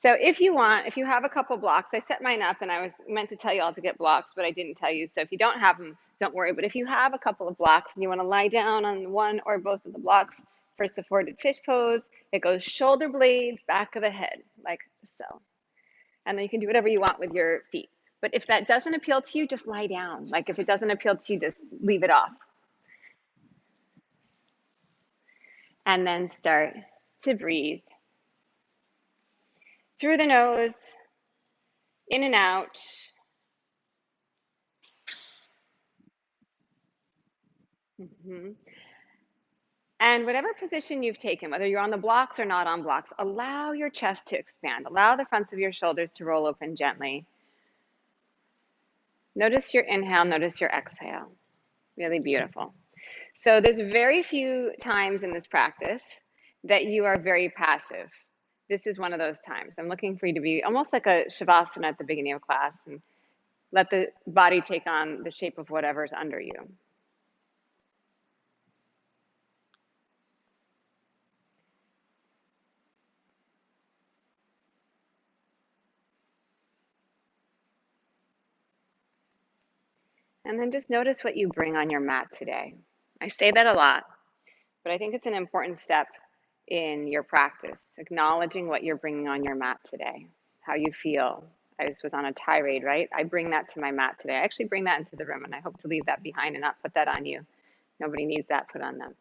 So if you want, if you have a couple blocks, I set mine up and I was meant to tell you all to get blocks, but I didn't tell you. So if you don't have them, don't worry. But if you have a couple of blocks and you want to lie down on one or both of the blocks for supported fish pose, it goes shoulder blades, back of the head, like so. And then you can do whatever you want with your feet. But if that doesn't appeal to you, just lie down. Like if it doesn't appeal to you, just leave it off. And then start to breathe through the nose, in and out. And whatever position you've taken, whether you're on the blocks or not on blocks, allow your chest to expand. Allow the fronts of your shoulders to roll open gently. Notice your inhale, notice your exhale. Really beautiful. So there's very few times in this practice that you are very passive. This is one of those times. I'm looking for you to be almost like a shavasana at the beginning of class and let the body take on the shape of whatever's under you. And then just notice what you bring on your mat today. I say that a lot, but I think it's an important step in your practice, acknowledging what you're bringing on your mat today, how you feel. I just was on a tirade, right? I bring that to my mat today. I actually bring that into the room, and I hope to leave that behind and not put that on you. Nobody needs that put on them.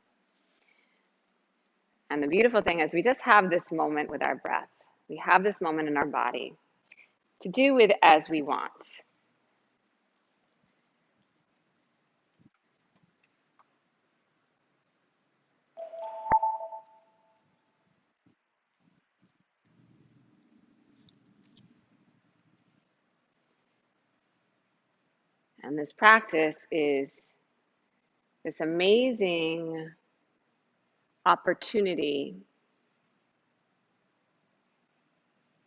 And the beautiful thing is we just have this moment with our breath. We have this moment in our body to do with as we want. And this practice is this amazing opportunity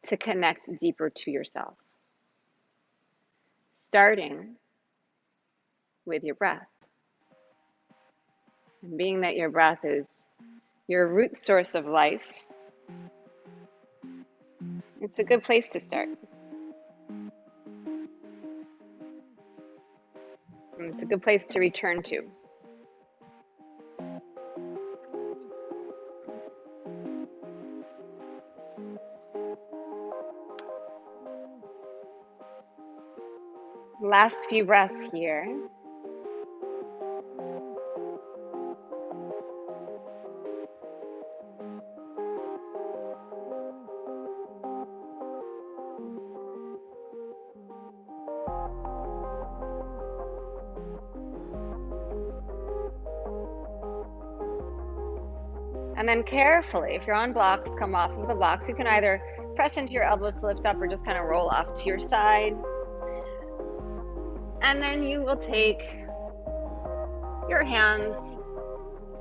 to connect deeper to yourself, starting with your breath. And being that your breath is your root source of life, it's a good place to start. And it's a good place to return to. Last few breaths here. And then carefully, if you're on blocks, come off of the blocks. You can either press into your elbows to lift up or just kind of roll off to your side. And then you will take your hands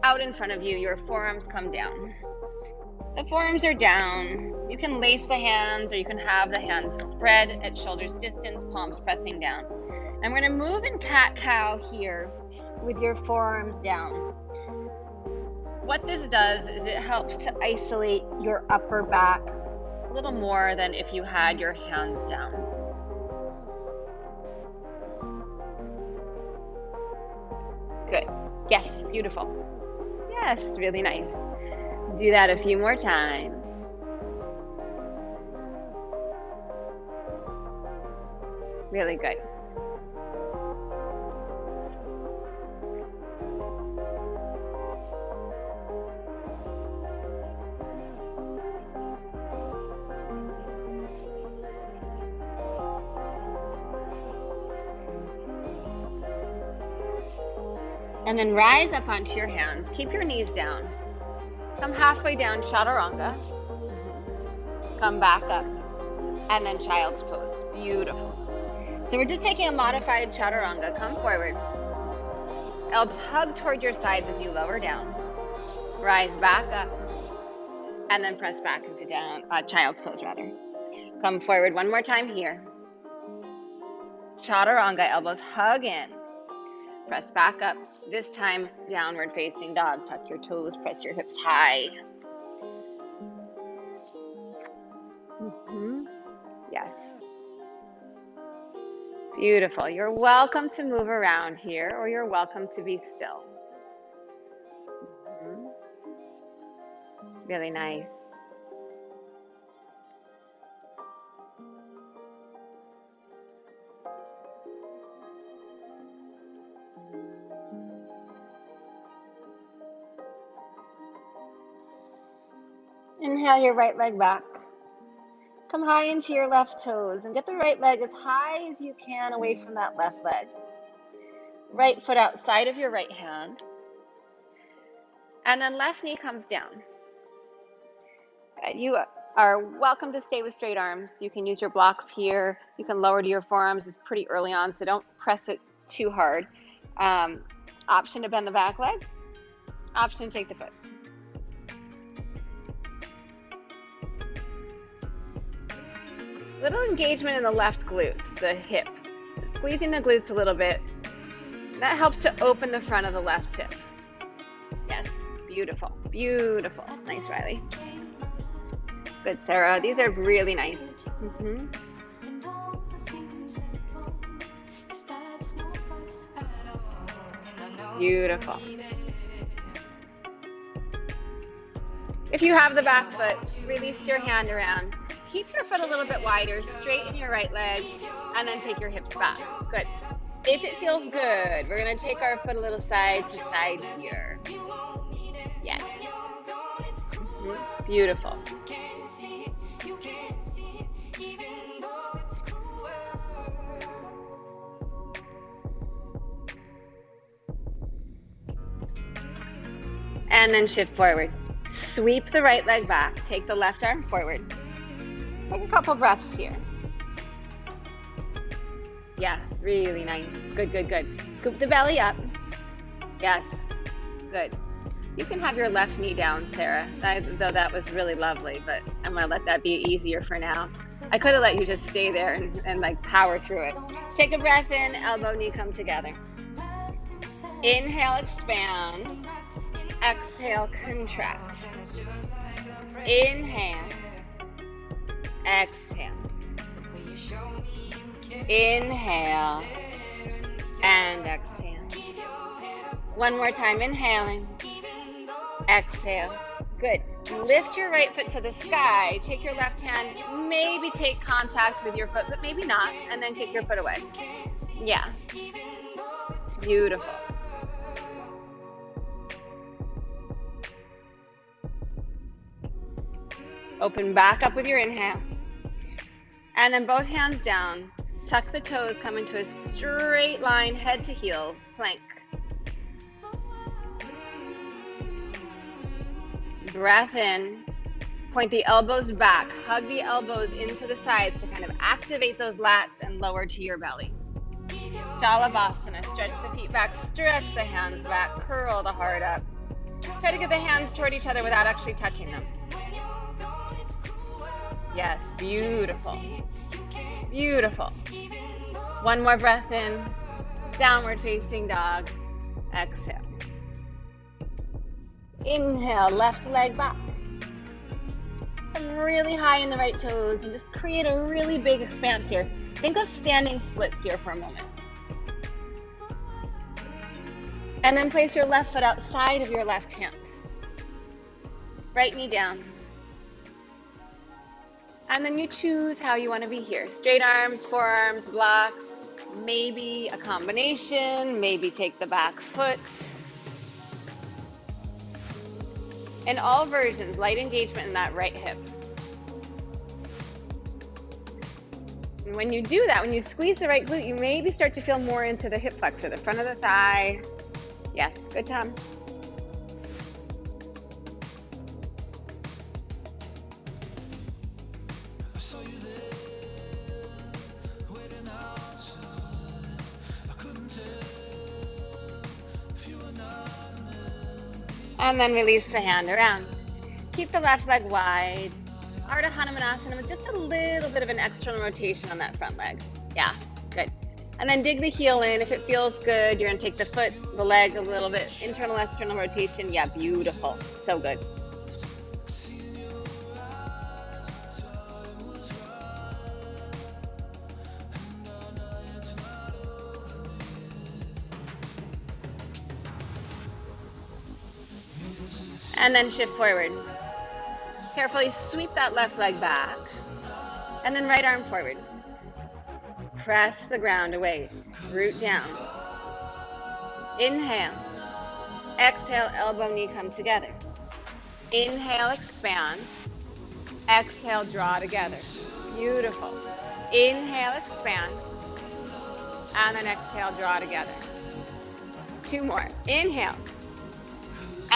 out in front of you. Your forearms come down. The forearms are down. You can lace the hands or you can have the hands spread at shoulders distance, palms pressing down. I'm going to move in cat-cow here with your forearms down. What this does is it helps to isolate your upper back a little more than if you had your hands down. Good. Yes, beautiful. Yes, really nice. Do that a few more times. Really good. And then rise up onto your hands. Keep your knees down. Come halfway down, chaturanga. Come back up. And then child's pose. Beautiful. So we're just taking a modified chaturanga. Come forward. Elbows hug toward your sides as you lower down. Rise back up. And then press back into down, child's pose rather. Come forward one more time here. Chaturanga, elbows hug in. Press back up. This time, downward facing dog. Tuck your toes, press your hips high. Yes. Beautiful. You're welcome to move around here, or you're welcome to be still. Really nice. Inhale your right leg back. Come high into your left toes and get the right leg as high as you can away from that left leg. Right foot outside of your right hand. And then left knee comes down. You are welcome to stay with straight arms. You can use your blocks here. You can lower to your forearms. It's pretty early on, so don't press it too hard. Option to bend the back leg. Option to take the foot. Little engagement in the left glutes, the hip. So squeezing the glutes a little bit. That helps to open the front of the left hip. Yes, beautiful, beautiful. Nice, Riley. Good, Sarah. These are really nice. Beautiful. If you have the back foot, release your hand around. Keep your foot a little bit wider, straighten your right leg, and then take your hips back. Good. If it feels good, we're going to take our foot a little side to side here. Yes. Beautiful. And then shift forward. Sweep the right leg back. Take the left arm forward. Take a couple breaths here. Yeah, really nice. Good, good, good. Scoop the belly up. Yes, good. You can have your left knee down, Sarah, though that was really lovely, but I'm going to let that be easier for now. I could have let you just stay there and like power through it. Take a breath in, elbow, knee come together. Inhale, expand. Exhale, contract. Inhale. Exhale. Inhale. And exhale. One more time, inhaling. Exhale. Good. Lift your right foot to the sky. Take your left hand, maybe take contact with your foot, but maybe not, and then kick your foot away. Yeah. Beautiful. Open back up with your inhale. And then both hands down. Tuck the toes, come into a straight line, head to heels, plank. Breath in. Point the elbows back. Hug the elbows into the sides to kind of activate those lats and lower to your belly. Shalabhasana. Stretch the feet back, stretch the hands back, curl the heart up. Try to get the hands toward each other without actually touching them. Yes, beautiful. Beautiful. One more breath in. Downward facing dog. Exhale. Inhale, left leg back. Come really high in the right toes and just create a really big expanse here. Think of standing splits here for a moment. And then place your left foot outside of your left hand. Right knee down. And then you choose how you want to be here. Straight arms, forearms, blocks, maybe a combination, maybe take the back foot. In all versions, light engagement in that right hip. And when you do that, when you squeeze the right glute, you maybe start to feel more into the hip flexor, the front of the thigh. Yes, good, Tom. And then release the hand around. Keep the left leg wide. Ardha Hanumanasana with just a little bit of an external rotation on that front leg. Yeah, good. And then dig the heel in. If it feels good, you're going to take the foot, the leg a little bit. Internal, external rotation. Yeah, beautiful. So good. And then shift forward. Carefully sweep that left leg back. And then right arm forward. Press the ground away. Root down. Inhale. Exhale, elbow, knee come together. Inhale, expand. Exhale, draw together. Beautiful. Inhale, expand. And then exhale, draw together. 2 more. Inhale.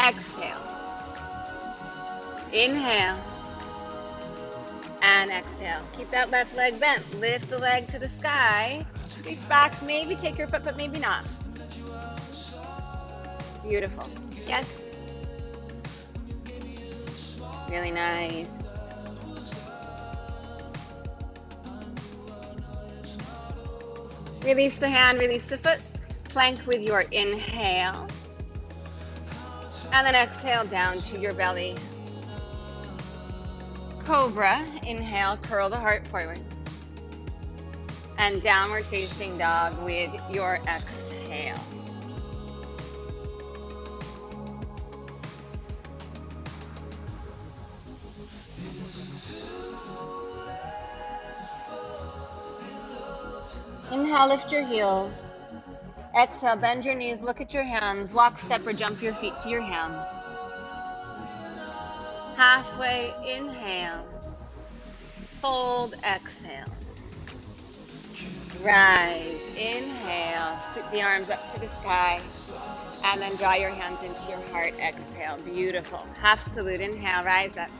Exhale. Inhale. And exhale. Keep that left leg bent. Lift the leg to the sky. Reach back. Maybe take your foot, but maybe not. Beautiful. Yes. Really nice. Release the hand, release the foot. Plank with your inhale. And then exhale down to your belly. Cobra. Inhale, curl the heart forward. And downward facing dog with your exhale. Inhale, lift your heels. Exhale, bend your knees, look at your hands. Walk, step, or jump your feet to your hands. Halfway, inhale. Fold, exhale. Rise, inhale. Sweep the arms up to the sky. And then draw your hands into your heart, exhale. Beautiful. Half salute, inhale, rise up.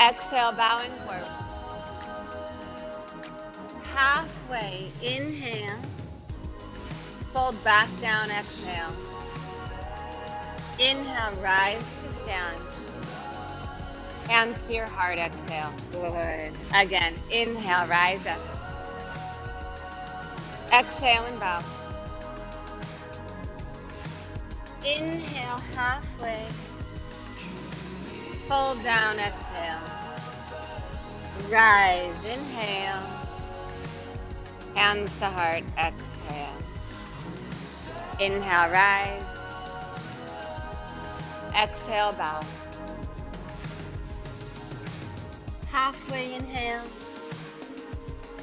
Exhale, bowing forward. Halfway, inhale. Fold back down, exhale. Inhale, rise to stand. Hands to your heart, exhale. Good. Again, inhale, rise up. Exhale and bow. Inhale, halfway. Fold down, exhale. Rise, inhale. Hands to heart, exhale. Inhale, rise. Exhale, bow. Halfway, inhale.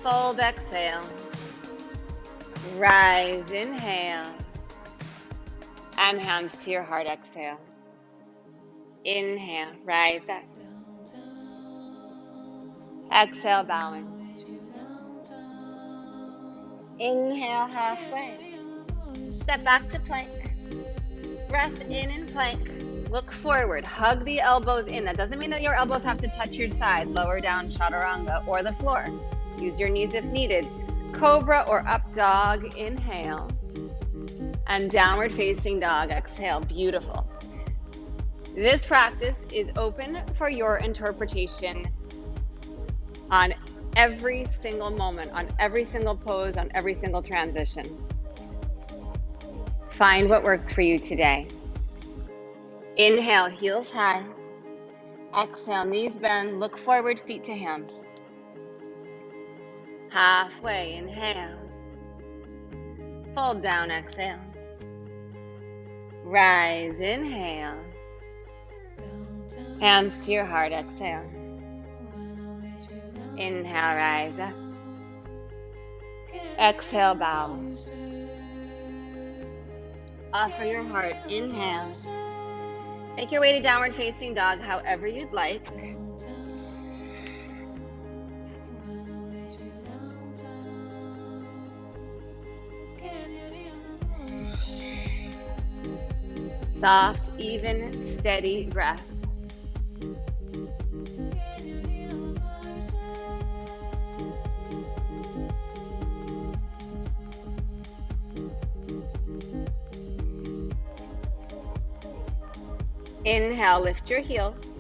Fold, exhale. Rise, inhale. And hands to your heart, exhale. Inhale, rise up. Exhale, bowing. Inhale, halfway. Step back to plank. Breath in and plank. Look forward. Hug the elbows in. That doesn't mean that your elbows have to touch your side. Lower down, chaturanga, or the floor. Use your knees if needed. Cobra or up dog, inhale. And downward facing dog, exhale. Beautiful. This practice is open for your interpretation on every single moment, on every single pose, on every single transition. Find what works for you today. Inhale, heels high. Exhale, knees bend, look forward, feet to hands. Halfway, inhale. Fold down, exhale. Rise, inhale. Hands to your heart, exhale. Inhale, rise up. Exhale, bow. Offer your heart, inhale. Make your way to downward facing dog however you'd like. Soft, even, steady breath. Inhale, lift your heels.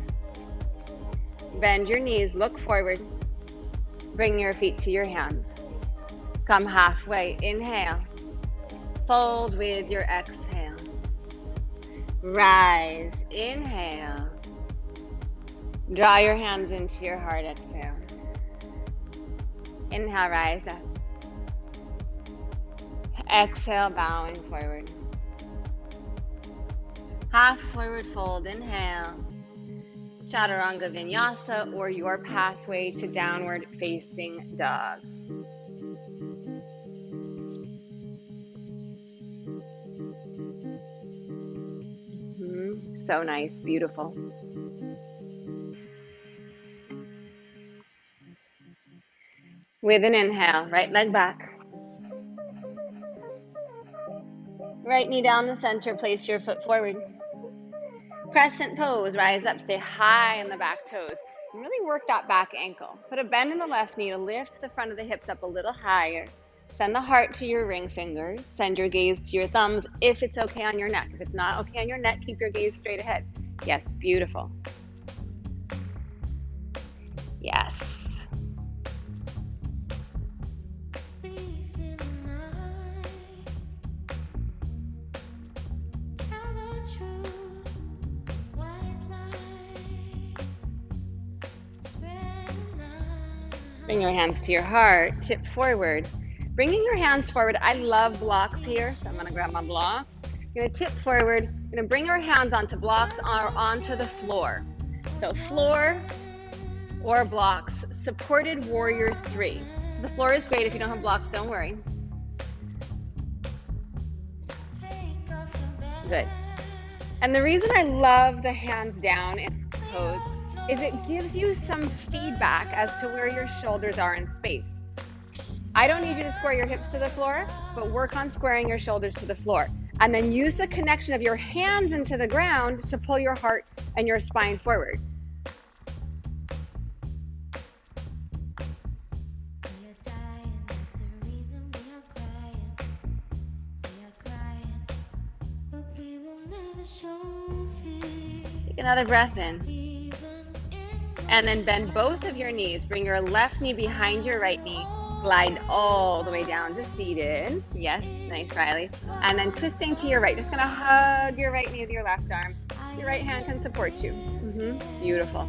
Bend your knees, look forward. Bring your feet to your hands. Come halfway, inhale. Fold with your exhale. Rise, inhale. Draw your hands into your heart, exhale. Inhale, rise up. Exhale, bowing forward. Half forward fold, inhale. Chaturanga Vinyasa, or your pathway to downward facing dog. So nice, beautiful. With an inhale, right leg back. Right knee down the center, place your foot forward. Crescent pose, rise up, stay high in the back toes. And really work that back ankle. Put a bend in the left knee to lift the front of the hips up a little higher. Send the heart to your ring finger. Send your gaze to your thumbs if it's okay on your neck. If it's not okay on your neck, keep your gaze straight ahead. Yes, beautiful. Yes. Bring your hands to your heart, tip forward. Bringing your hands forward, I love blocks here, so I'm gonna grab my blocks. You're gonna tip forward, you're gonna bring your hands onto blocks or onto the floor. So floor or blocks, supported warrior 3. The floor is great. If you don't have blocks, don't worry. Good. And the reason I love the hands down in pose is it gives you some feedback as to where your shoulders are in space. I don't need you to square your hips to the floor, but work on squaring your shoulders to the floor. And then use the connection of your hands into the ground to pull your heart and your spine forward. Take another breath in. And then bend both of your knees. Bring your left knee behind your right knee. Glide all the way down to seated. Yes, nice, Riley. And then twisting to your right. Just gonna hug your right knee with your left arm. Your right hand can support you. Beautiful.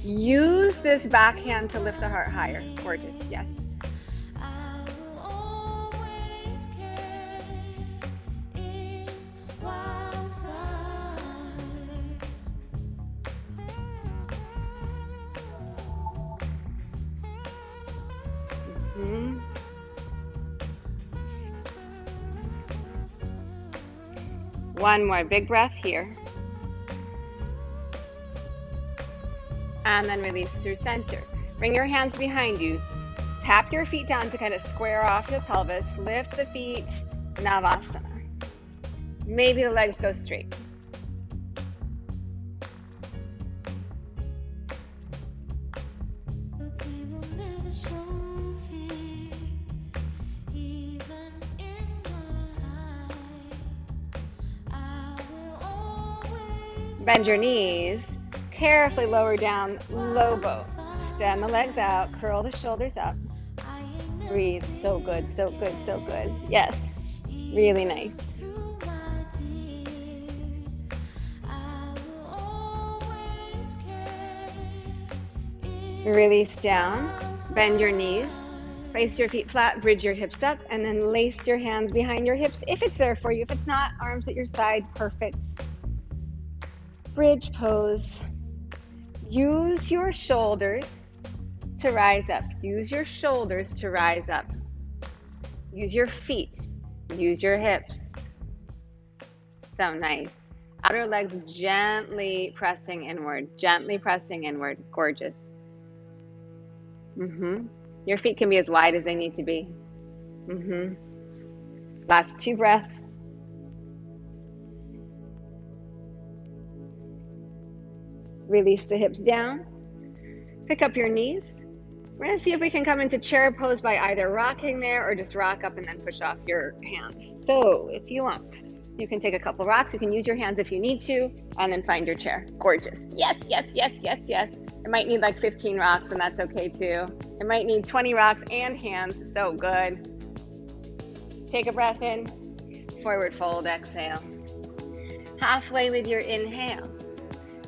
Use this back hand to lift the heart higher. Gorgeous, yes. One more big breath here. And then release through center. Bring your hands behind you. Tap your feet down to kind of square off your pelvis. Lift the feet, Navasana. Maybe the legs go straight. Bend your knees, carefully lower down, low boat. Extend the legs out, curl the shoulders up. Breathe, so good, so good, so good. Yes, really nice. Release down, bend your knees, place your feet flat, bridge your hips up, and then lace your hands behind your hips if it's there for you. If it's not, arms at your side, perfect. Bridge pose. Use your shoulders to rise up. Use your shoulders to rise up. Use your feet. Use your hips. So nice. Outer legs gently pressing inward. Gently pressing inward. Gorgeous. Your feet can be as wide as they need to be. Last 2 breaths. Release the hips down. Pick up your knees. We're going to see if we can come into chair pose by either rocking there or just rock up and then push off your hands. So if you want, you can take a couple rocks. You can use your hands if you need to, and then find your chair. Gorgeous. Yes, yes, yes, yes, yes. It might need like 15 rocks, and that's okay too. It might need 20 rocks and hands. So good. Take a breath in. Forward fold, exhale. Halfway with your inhale.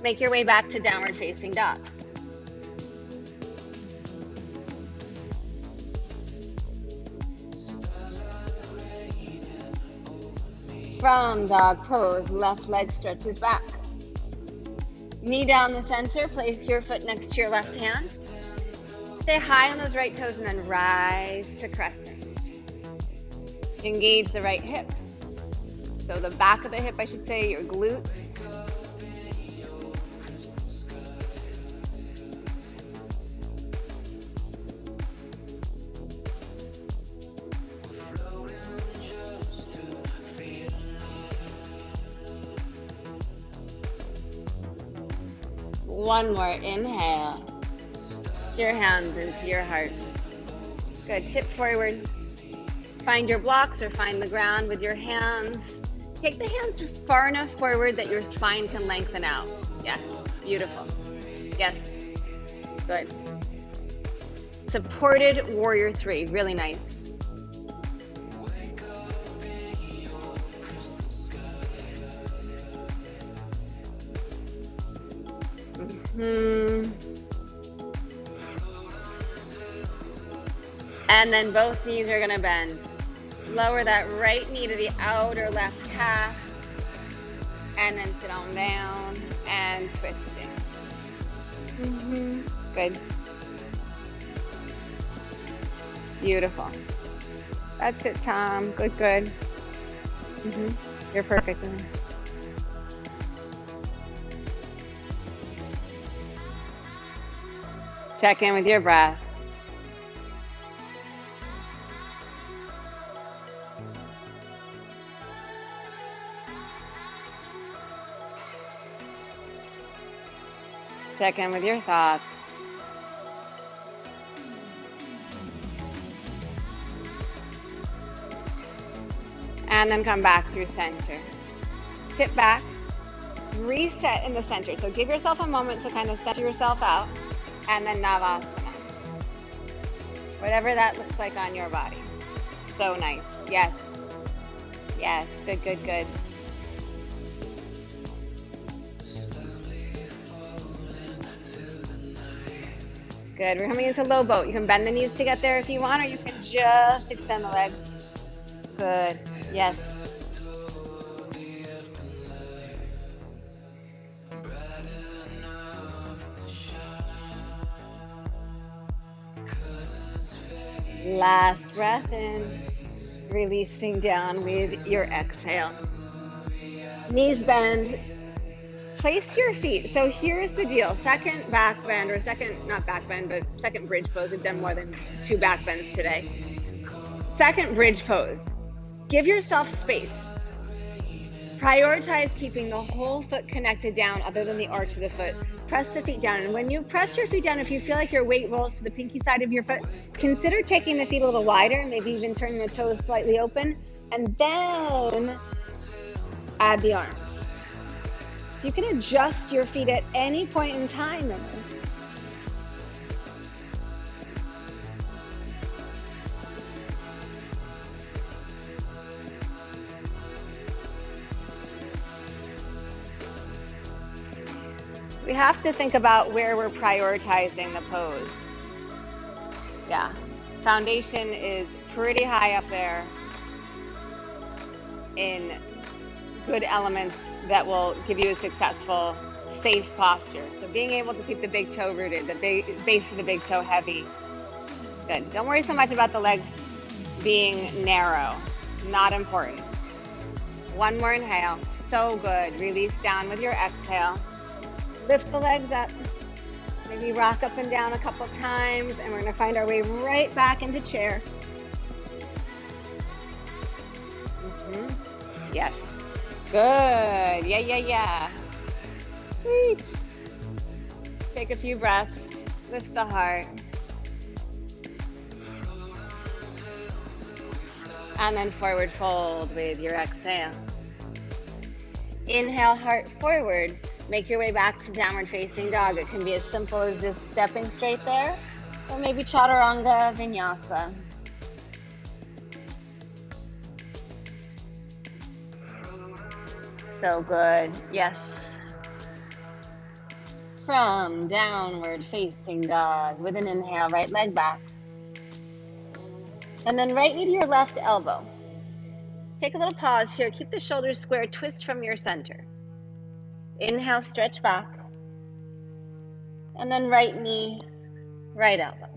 Make your way back to downward facing dog. From dog pose, left leg stretches back. Knee down the center, place your foot next to your left hand. Stay high on those right toes and then rise to crescent. Engage the right hip. So the back of the hip, I should say, your glute. One more, inhale. Your hands into your heart. Good, tip forward. Find your blocks or find the ground with your hands. Take the hands far enough forward that your spine can lengthen out. Yes, beautiful. Yes, good. Supported warrior three, really nice. And then both knees are gonna bend. Lower that right knee to the outer left calf. And then sit on down and twisting. Good. Beautiful. That's it, Tom. Good, good. You're perfect. Check in with your breath. Check in with your thoughts. And then come back through center. Tip back, reset in the center. So give yourself a moment to kind of center yourself out. And then Navasana. Whatever that looks like on your body. So nice. Yes. Yes. Good, good, good. Good. We're coming into low boat. You can bend the knees to get there if you want, or you can just extend the legs. Good. Yes. Last breath in, releasing down with your exhale. Knees bend. Place your feet. So here's the deal. Second back bend, or second, not back bend, but second bridge pose. We've done more than 2 back bends today. Second bridge pose. Give yourself space. Prioritize keeping the whole foot connected down other than the arch of the foot. Press the feet down. And when you press your feet down, if you feel like your weight rolls to the pinky side of your foot, consider taking the feet a little wider, maybe even turning the toes slightly open, and then add the arms. You can adjust your feet at any point in time. So we have to think about where we're prioritizing the pose. Yeah, foundation is pretty high up there in good elements that will give you a successful, safe posture. So being able to keep the big toe rooted, the base of the big toe heavy. Good. Don't worry so much about the legs being narrow. Not important. One more inhale. So good. Release down with your exhale. Lift the legs up. Maybe rock up and down a couple times, and we're going to find our way right back into chair. Yes. Good. Yeah. Sweet. Take a few breaths. Lift the heart. And then forward fold with your exhale. Inhale, heart forward. Make your way back to downward facing dog. It can be as simple as just stepping straight there, or maybe chaturanga, vinyasa. So good. Yes. From downward facing dog with an inhale, right leg back. And then right knee to your left elbow. Take a little pause here. Keep the shoulders square. Twist from your center. Inhale, stretch back. And then right knee, right elbow.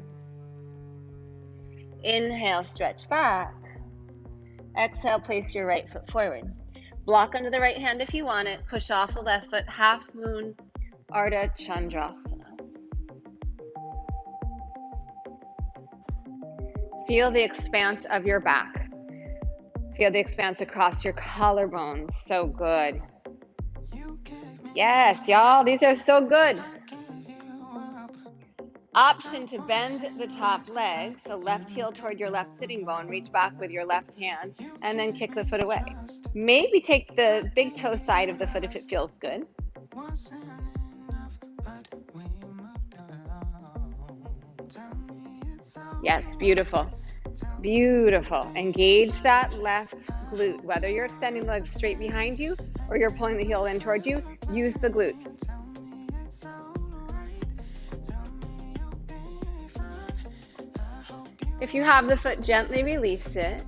Inhale, stretch back. Exhale, place your right foot forward. Block under the right hand if you want it. Push off the left foot. Half moon, Ardha Chandrasana. Feel the expanse of your back. Feel the expanse across your collarbones. So good. Yes, y'all, these are so good. Option to bend the top leg, so left heel toward your left sitting bone, reach back with your left hand, and then kick the foot away. Maybe take the big toe side of the foot if it feels good. Yes, beautiful. Beautiful. Engage that left glute. Whether you're extending the legs straight behind you or you're pulling the heel in towards you, use the glutes. If you have the foot, gently release it.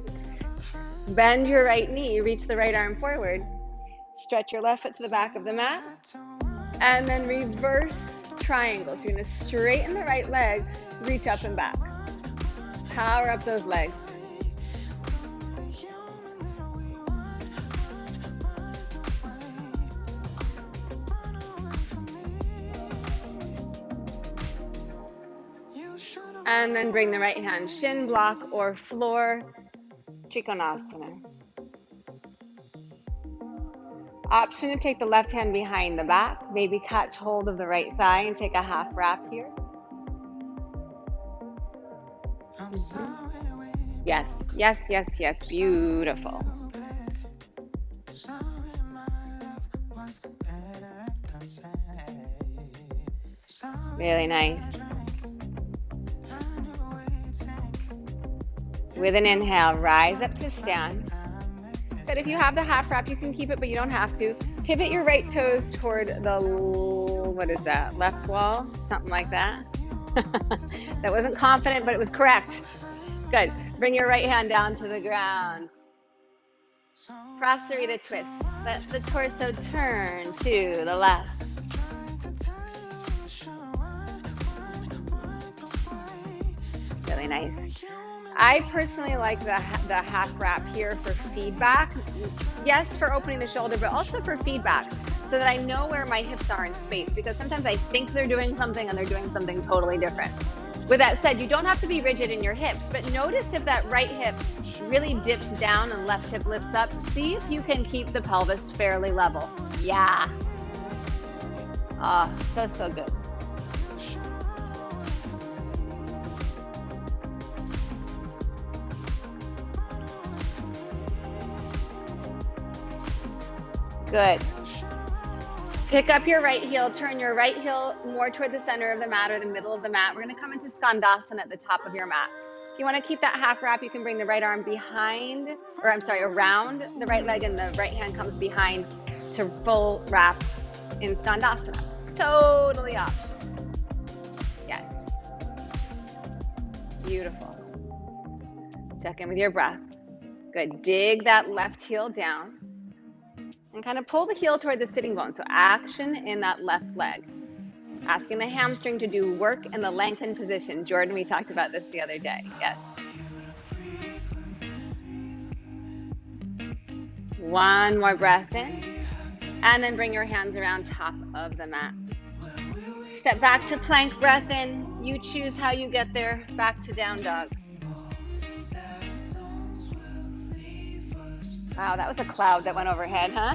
Bend your right knee, reach the right arm forward. Stretch your left foot to the back of the mat. And then reverse triangle. So you're going to straighten the right leg, reach up and back. Power up those legs. And then bring the right hand shin block or floor, Trikonasana. Option to take the left hand behind the back, maybe catch hold of the right thigh and take a half wrap here. Yes, yes, yes, yes, beautiful. Really nice. With an inhale, rise up to stand. But if you have the half wrap, you can keep it, but you don't have to. Pivot your right toes toward the, what is that, left wall? Something like that. That wasn't confident, but it was correct. Good. Bring your right hand down to the ground. Prasarita twist. Let the torso turn to the left. Really nice. I personally like the half wrap here for feedback. Yes, for opening the shoulder, but also for feedback, so that I know where my hips are in space, because sometimes I think they're doing something and they're doing something totally different. With that said, you don't have to be rigid in your hips, but notice if that right hip really dips down and left hip lifts up. See if you can keep the pelvis fairly level. Yeah. Oh, so good. Good. Pick up your right heel, turn your right heel more toward the center of the mat or the middle of the mat. We're going to come into Skandasana at the top of your mat. If you want to keep that half wrap, you can bring the right arm behind, or I'm sorry, around the right leg, and the right hand comes behind to full wrap in Skandasana. Totally optional. Yes. Beautiful. Check in with your breath. Good. Dig that left heel down. And kind of pull the heel toward the sitting bone. So action in that left leg. Asking the hamstring to do work in the lengthened position. Jordan, we talked about this the other day. Yes. One more breath in. And then bring your hands around top of the mat. Step back to plank, breath in. You choose how you get there. Back to down dog. Wow, that was a cloud that went overhead, huh?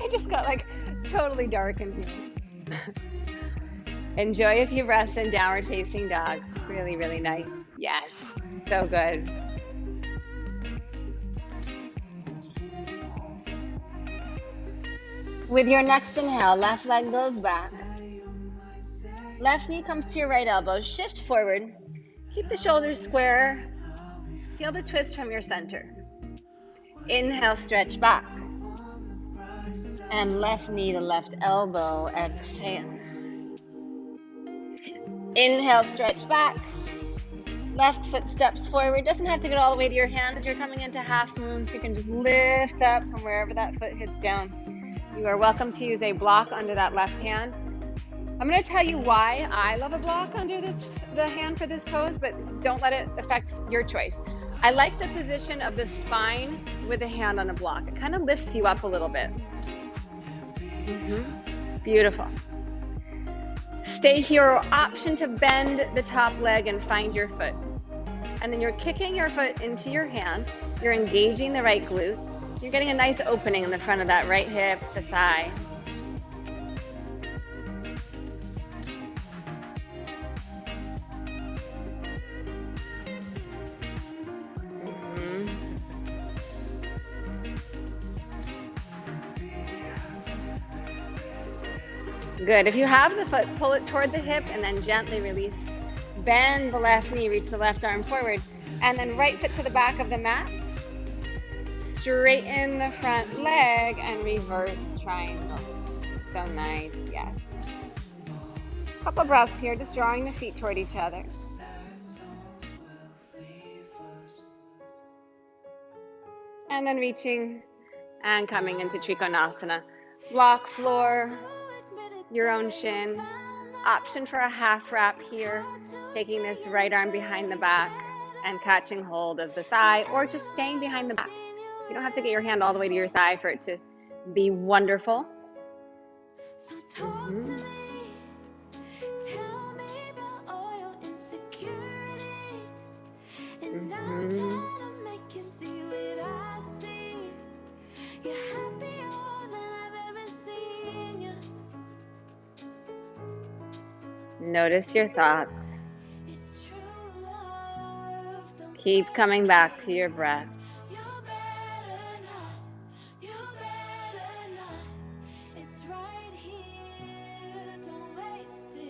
It just got like totally dark in here. Enjoy a few breaths in downward facing dog. Really, really nice. Yes, so good. With your next inhale, left leg goes back. Left knee comes to your right elbow. Shift forward. Keep the shoulders square. Feel the twist from your center. Inhale, stretch back. And left knee to left elbow, exhale. Inhale, stretch back. Left foot steps forward. Doesn't have to get all the way to your hands. You're coming into half moon, so you can just lift up from wherever that foot hits down. You are welcome to use a block under that left hand. I'm going to tell you why I love a block under the hand for this pose, but don't let it affect your choice. I like the position of the spine with a hand on a block. It kind of lifts you up a little bit. Beautiful. Stay here, option to bend the top leg and find your foot. And then you're kicking your foot into your hand. You're engaging the right glute. You're getting a nice opening in the front of that right hip, the thigh. Good. If you have the foot, pull it toward the hip and then gently release. Bend the left knee, reach the left arm forward, and then right foot to the back of the mat. Straighten the front leg and reverse triangle. So nice, yes. Couple breaths here, just drawing the feet toward each other. And then reaching and coming into Trikonasana. Block floor, your own shin. Option for a half wrap here, taking this right arm behind the back and catching hold of the thigh, or just staying behind the back. You don't have to get your hand all the way to your thigh for it to be wonderful. Notice your thoughts. Keep coming back to your breath.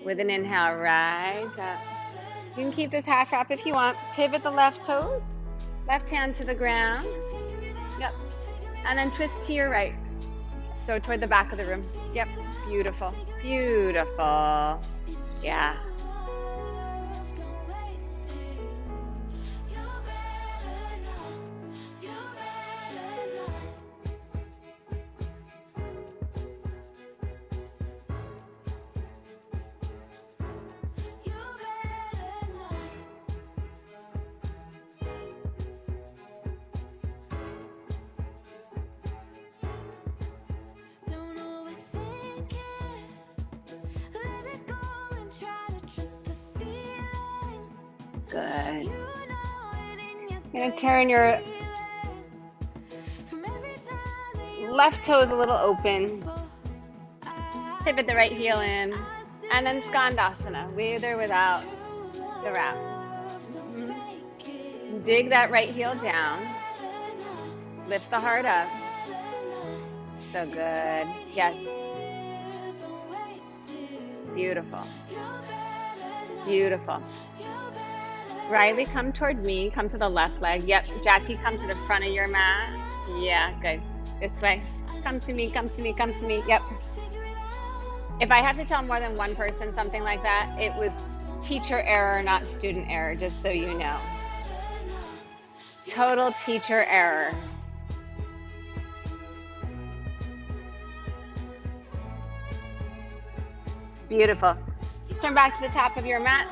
With an inhale, rise up. You can keep this half wrap if you want. Pivot the left toes. Left hand to the ground. Yep. And then twist to your right. So toward the back of the room. Yep. Beautiful. Beautiful. Yeah. Good. You're going to turn your left toes a little open. Pivot the right heel in. And then Skandasana, with or without the wrap. Dig that right heel down. Lift the heart up. So good. Yes. Beautiful. Beautiful. Riley, come toward me. Come to the left leg. Yep. Jackie, come to the front of your mat. Yeah, good. This way. Come to me, come to me, come to me. Yep. If I have to tell more than one person something like that, it was teacher error, not student error, just so you know. Total teacher error. Beautiful. Turn back to the top of your mat.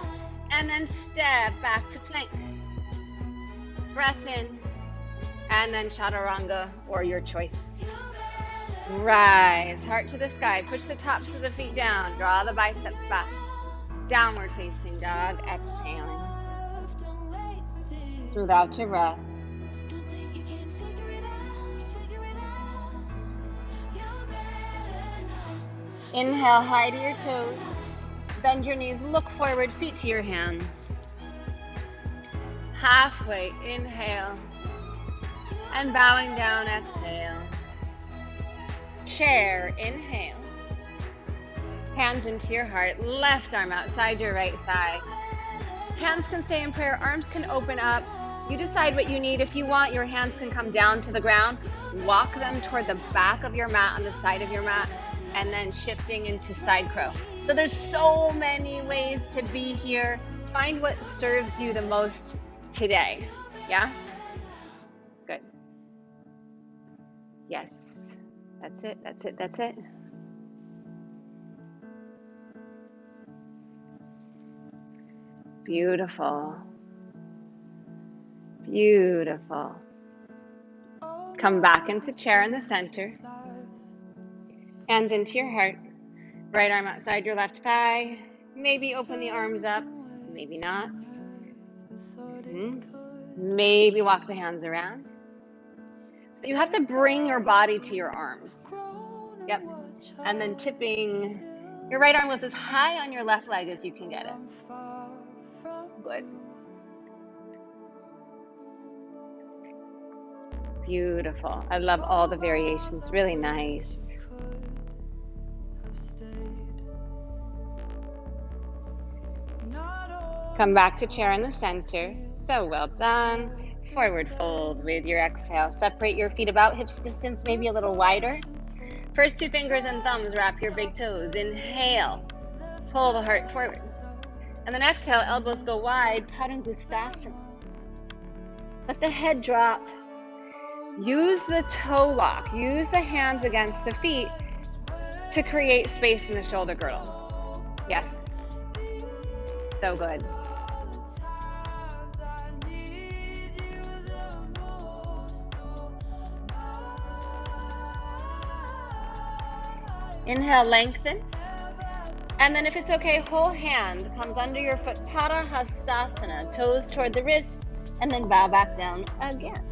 And then step back to plank. Breath in. And then chaturanga, or your choice. Rise, heart to the sky. Push the tops of the feet down. Draw the biceps back. Downward facing dog. Exhaling. Smooth out your breath. Inhale, high to your toes. Bend your knees, look forward, feet to your hands. Halfway, inhale. And bowing down, exhale. Chair, inhale. Hands into your heart, left arm outside your right thigh. Hands can stay in prayer, arms can open up. You decide what you need. If you want, your hands can come down to the ground. Walk them toward the back of your mat, on the side of your mat, and then shifting into side crow. So there's so many ways to be here. find what serves you the most today. Yeah? Good. Yes. That's it, that's it, that's it. Beautiful. Beautiful. Come back into chair in the center. Hands into your heart. Right arm outside your left thigh. Maybe open the arms up. Maybe not. Maybe walk the hands around. So you have to bring your body to your arms. Yep. And then tipping. Your right arm goes as high on your left leg as you can get it. Good. Beautiful. I love all the variations. Really nice. Come back to chair in the center. So well done. Forward fold with your exhale. Separate your feet about hips distance, maybe a little wider. First 2 fingers and thumbs wrap your big toes. Inhale. Pull the heart forward. And then exhale, elbows go wide. Padangustasana. Let the head drop. Use the toe lock. Use the hands against the feet to create space in the shoulder girdle. Yes. So good. Inhale, lengthen. And then if it's okay, whole hand comes under your foot, Natarajasana, toes toward the wrists, and then bow back down again.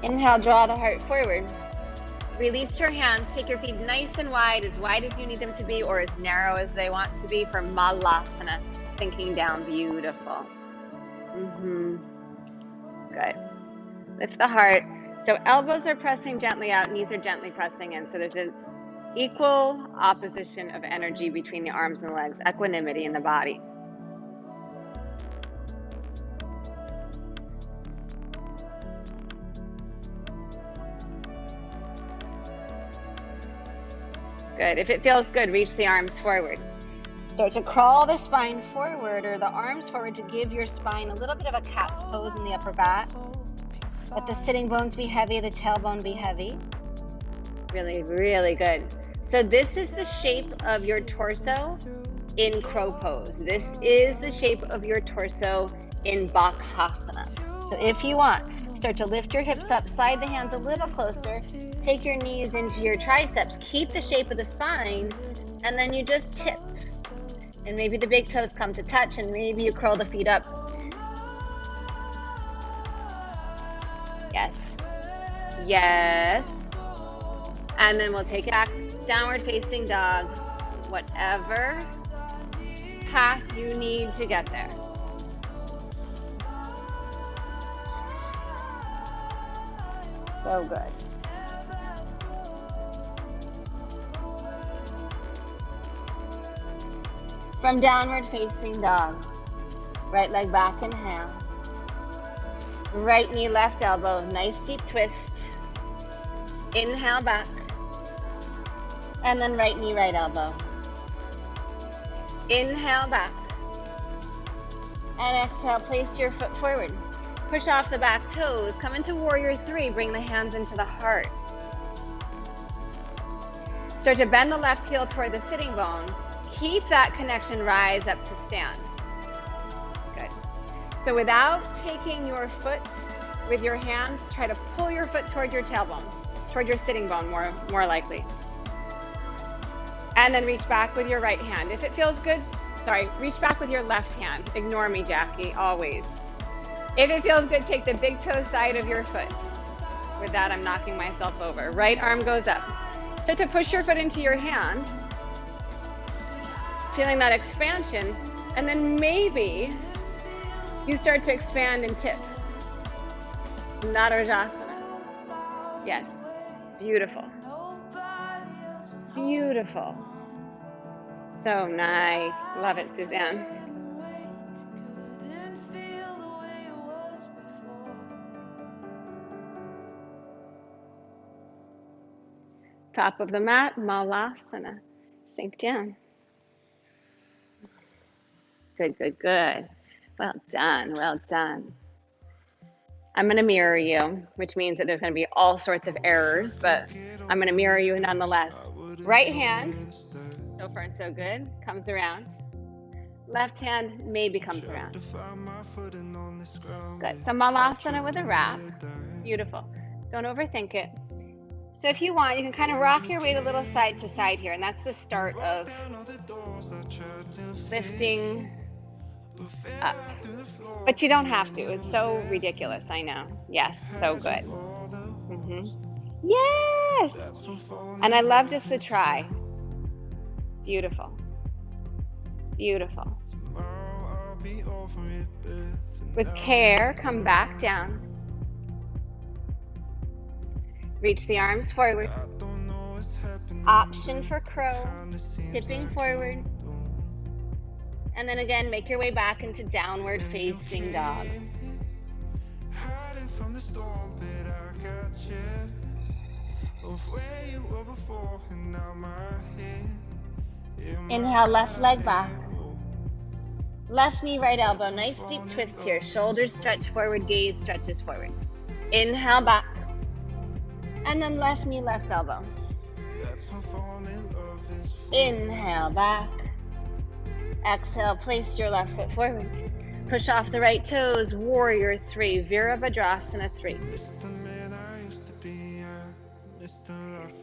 Inhale, draw the heart forward. Release your hands. Take your feet nice and wide as you need them to be, or as narrow as they want to be for Malasana, sinking down. Beautiful. Good. Lift the heart. So elbows are pressing gently out, knees are gently pressing in. So there's an equal opposition of energy between the arms and the legs, equanimity in the body. Good. If it feels good, reach the arms forward. Start to crawl the spine forward or the arms forward to give your spine a little bit of a cat's pose in the upper back. Let the sitting bones be heavy, the tailbone be heavy. Really, really good. So this is the shape of your torso in crow pose. This is the shape of your torso in Bakasana. So if you want, start to lift your hips up, slide the hands a little closer, take your knees into your triceps, keep the shape of the spine, and then you just tip. And maybe the big toes come to touch, and maybe you curl the feet up. Yes. Yes. And then we'll take it back, downward facing dog, whatever path you need to get there. So good. From downward facing dog, right leg back, inhale. Right knee, left elbow, nice deep twist. Inhale back. And then right knee, right elbow. Inhale back. And exhale, place your foot forward. Push off the back toes, come into warrior three, bring the hands into the heart. Start to bend the left heel toward the sitting bone. Keep that connection, rise up to stand. Good. So without taking your foot with your hands, try to pull your foot toward your tailbone, toward your sitting bone more likely. And then reach back with your right hand. If it feels good, reach back with your left hand. Ignore me, Jackie, always. If it feels good, take the big toe side of your foot. With that, I'm knocking myself over. Right arm goes up. Start to push your foot into your hand. Feeling that expansion. And then maybe you start to expand and tip. Natarajasana. Yes. Beautiful. Beautiful. So nice. Love it, Suzanne. Top of the mat, Malasana. Sink down. Good, good, good. Well done, well done. I'm going to mirror you, which means that there's going to be all sorts of errors, but I'm going to mirror you nonetheless. Right hand, so far so good, comes around. Left hand maybe comes around. Good. So Malasana with a wrap. Beautiful. Don't overthink it. So if you want, you can kind of rock your weight a little side to side here, and that's the start of lifting up. But you don't have to. It's so ridiculous, I know. Yes, so good. Yes! And I love just the try. Beautiful. Beautiful. With care, come back down. Reach the arms forward. Option for crow, tipping forward. And then again, make your way back into downward facing dog. Inhale, left leg back. Left knee, right elbow. Nice deep twist here. Shoulders stretch forward, gaze stretches forward. Inhale back. And then left knee, left elbow. Inhale back. Exhale, place your left foot forward. Push off the right toes, warrior 3, Virabhadrasana 3.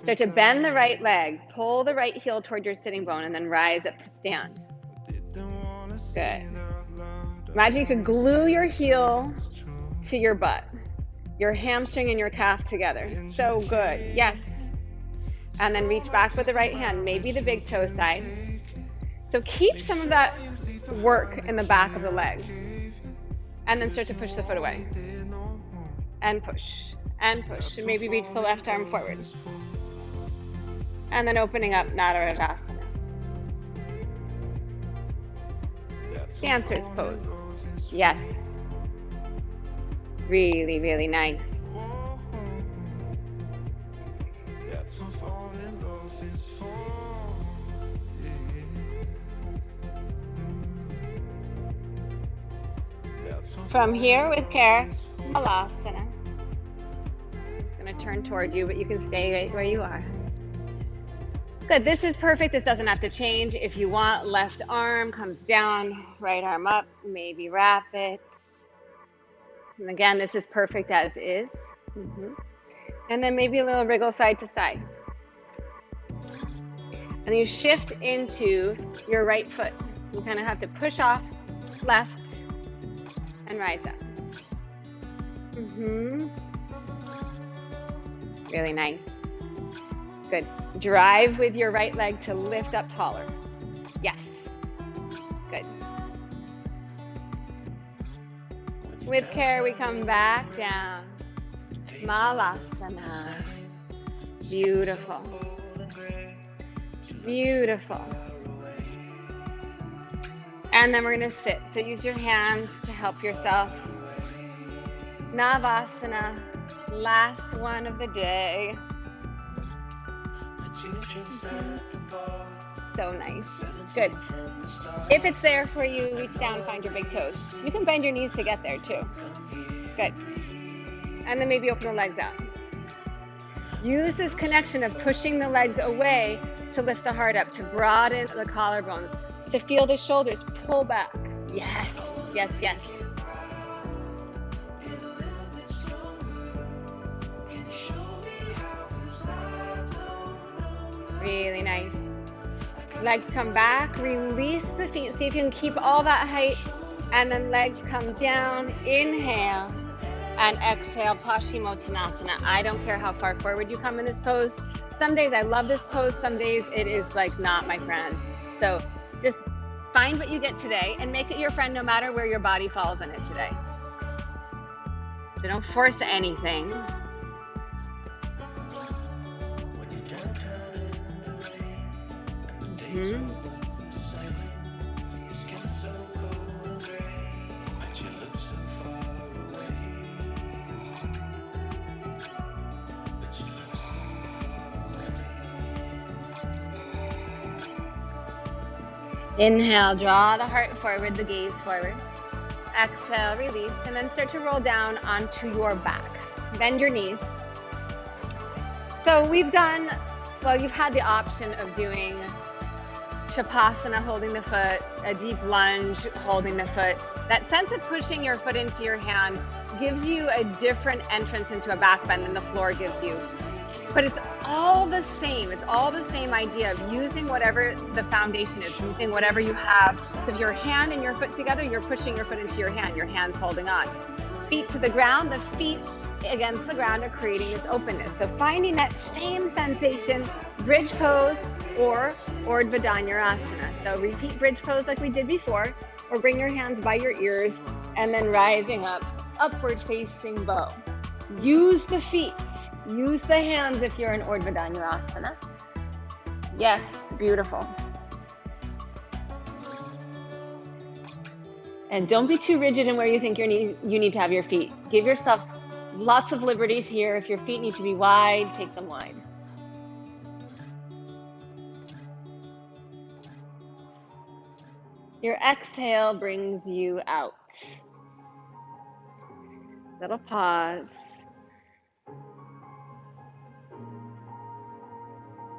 Start to bend the right leg, pull the right heel toward your sitting bone, and then rise up to stand. Good. Imagine you could glue your heel to your butt, your hamstring and your calf together. So good. Yes. And then reach back with the right hand, maybe the big toe side. So keep some of that work in the back of the leg. And then start to push the foot away. And push. And push. And maybe reach the left arm forward. And then opening up Natarajasana. Dancer's pose. Yes. Really, really nice. From here with care, Malasana. I'm just going to turn toward you, but you can stay right where you are. Good, this is perfect. This doesn't have to change. If you want, left arm comes down, right arm up, maybe wrap it. And again, this is perfect as is. And then maybe a little wriggle side to side. And then you shift into your right foot. You kind of have to push off left and rise up. Really nice. Good. Drive with your right leg to lift up taller. Yes. Good. With care, we come back down. Malasana. Beautiful. Beautiful. And then we're going to sit. So use your hands to help yourself. Navasana. Last one of the day. So nice. Good. If it's there for you, reach down and find your big toes. You can bend your knees to get there too. Good. And then maybe open the legs out. Use this connection of pushing the legs away to lift the heart up, to broaden the collarbones, to feel the shoulders pull back. Yes, yes, yes. Really nice. Legs come back, release the feet. See if you can keep all that height. And then legs come down. Inhale and exhale, Paschimottanasana. I don't care how far forward you come in this pose. Some days I love this pose. Some days it is like not my friend. So just find what you get today and make it your friend no matter where your body falls in it today. So don't force anything. Inhale, draw the heart forward, the gaze forward. Exhale, release, and then start to roll down onto your backs. Bend your knees. So we've done, well, you've had the option of doing Shavasana, holding the foot, a deep lunge, holding the foot. That sense of pushing your foot into your hand gives you a different entrance into a back bend than the floor gives you. But it's all the same. It's all the same idea of using whatever the foundation is, using whatever you have. So if your hand and your foot together, you're pushing your foot into your hand. Your hand's holding on. Feet to the ground, the feet against the ground are creating this openness. So finding that same sensation, bridge pose or Urdhva Dhanurasana. So repeat bridge pose like we did before, or bring your hands by your ears and then rising up, upward facing bow. Use the feet. Use the hands if you're in Urdhva Dhanurasana. Yes, beautiful. And don't be too rigid in where you think you need to have your feet. Give yourself lots of liberties here. If your feet need to be wide, take them wide. Your exhale brings you out. Little pause.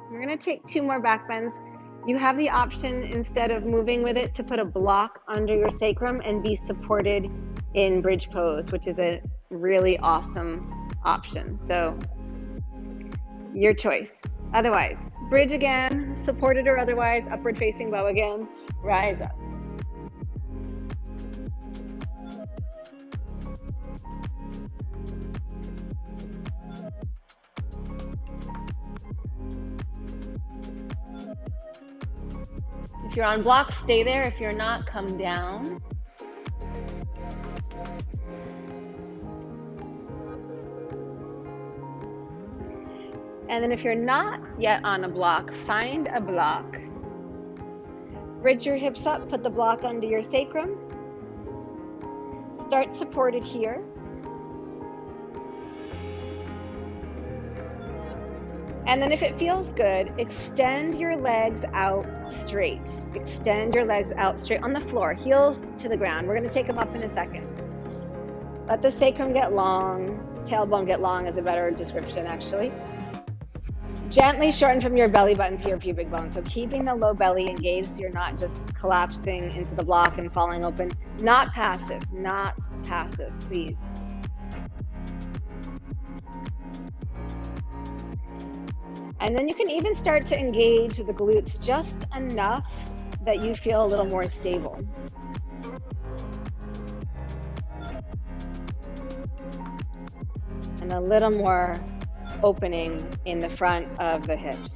We're going to take 2 more back bends. You have the option, instead of moving with it, to put a block under your sacrum and be supported in bridge pose, which is a really awesome option. So your choice. Otherwise, bridge again, supported or otherwise, upward facing bow again, rise up. If you're on block, stay there. If you're not, come down. And then if you're not yet on a block, find a block. Bridge your hips up, put the block under your sacrum. Start supported here. And then if it feels good, extend your legs out straight. Extend your legs out straight on the floor, heels to the ground. We're going to take them up in a second. Let the sacrum get long. Tailbone get long is a better description, actually. Gently shorten from your belly button to your pubic bone. So keeping the low belly engaged so you're not just collapsing into the block and falling open. Not passive, please. And then you can even start to engage the glutes just enough that you feel a little more stable. And a little more opening in the front of the hips.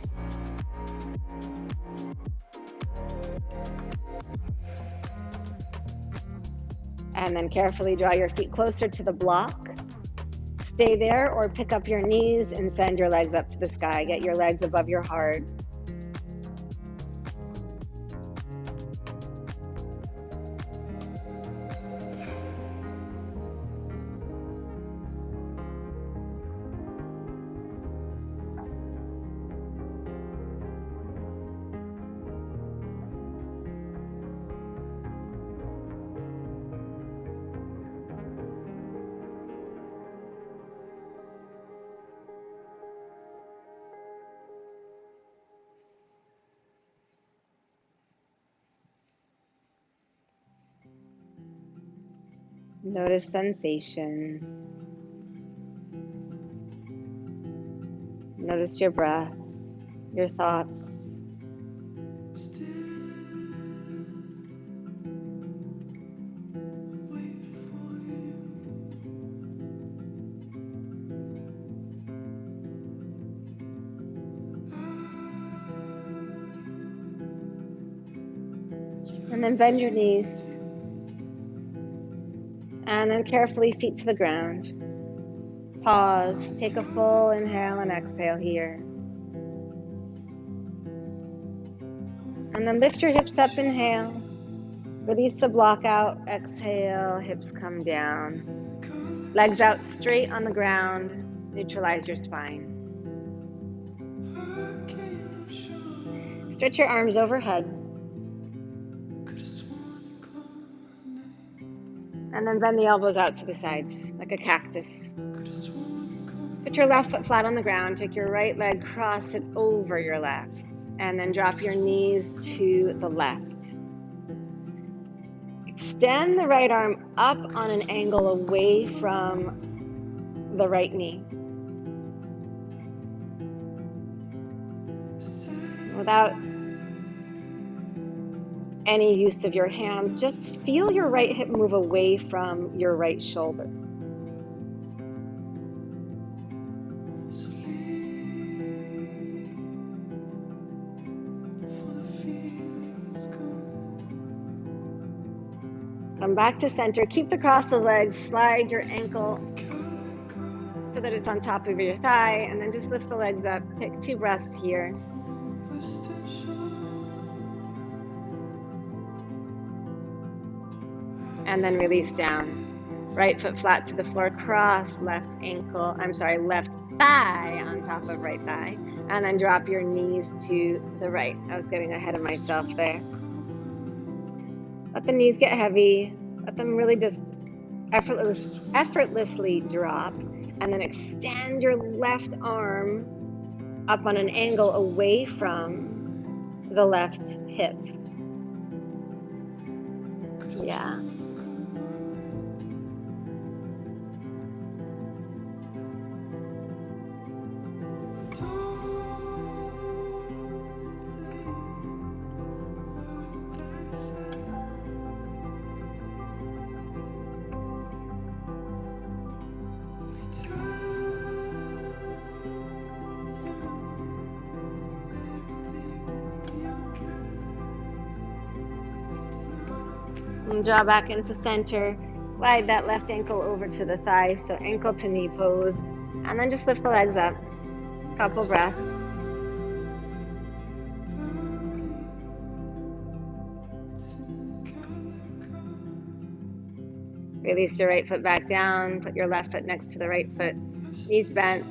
And then carefully draw your feet closer to the block. Stay there or pick up your knees and send your legs up to the sky. Get your legs above your heart. Notice sensation. Notice your breath, your thoughts. And then bend your knees. And then carefully feet to the ground. Pause, take a full inhale and exhale here. And then lift your hips up, inhale. Release the block out, exhale, hips come down. Legs out straight on the ground, neutralize your spine. Stretch your arms overhead. And then bend the elbows out to the sides, like a cactus. Put your left foot flat on the ground, take your right leg, cross it over your left, and then drop your knees to the left. Extend the right arm up on an angle away from the right knee. Without any use of your hands, just feel your right hip move away from your right shoulder. Come back to center. Keep the cross of legs. Slide your ankle so that it's on top of your thigh, and then just lift the legs up. Take 2 breaths here. And then release down. Right foot flat to the floor, cross left thigh on top of right thigh. And then drop your knees to the right. I was getting ahead of myself there. Let the knees get heavy. Let them really just effortlessly drop. And then extend your left arm up on an angle away from the left hip. Yeah. And draw back into center. Slide that left ankle over to the thigh, so ankle to knee pose. And then just lift the legs up. Couple breaths. Release your right foot back down. Put your left foot next to the right foot. Knees bent.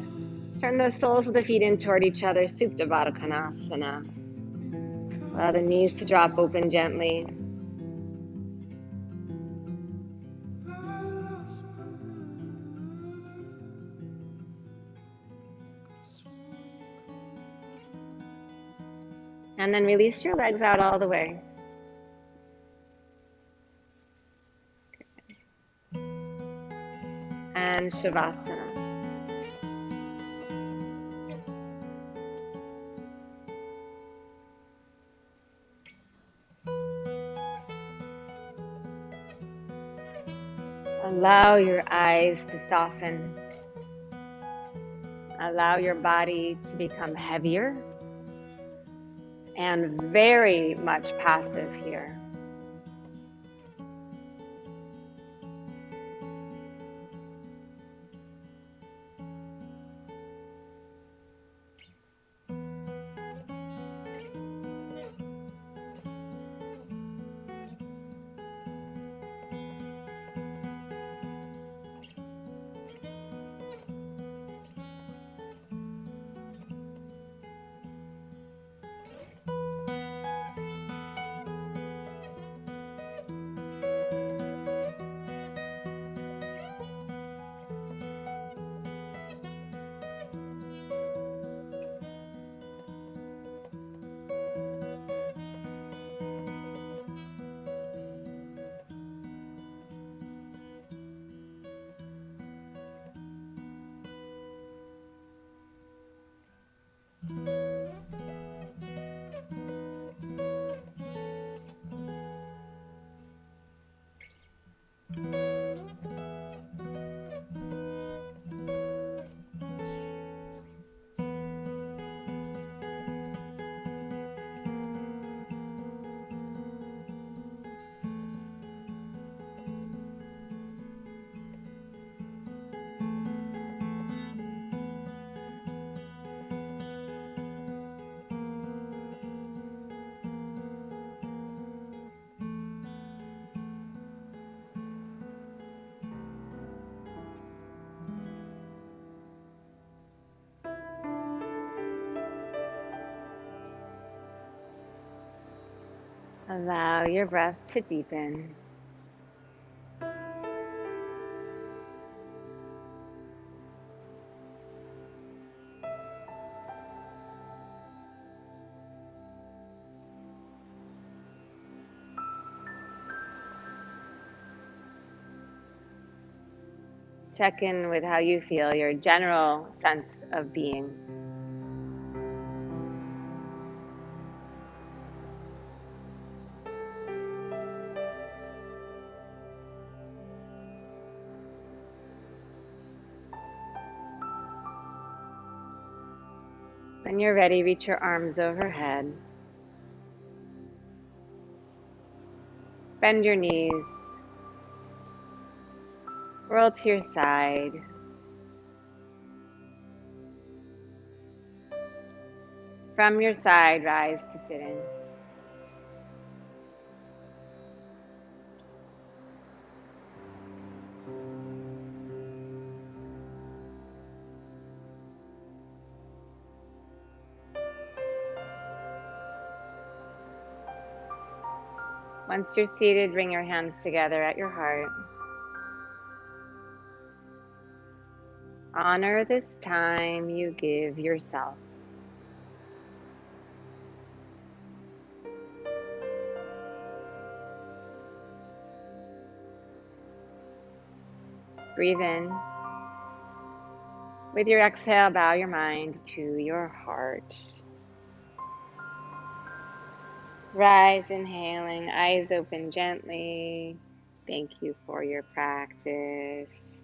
Turn the soles of the feet in toward each other. Supta Baddha Konasana. Allow the knees to drop open gently. And then release your legs out all the way. And Shavasana. Allow your eyes to soften. Allow your body to become heavier and very much passive here. Allow your breath to deepen. Check in with how you feel, your general sense of being. When you're ready, reach your arms overhead. Bend your knees. Roll to your side. From your side, rise to sitting. Once you're seated, bring your hands together at your heart. Honor this time you give yourself. Breathe in. With your exhale, bow your mind to your heart. Rise, inhaling, eyes open gently. Thank you for your practice.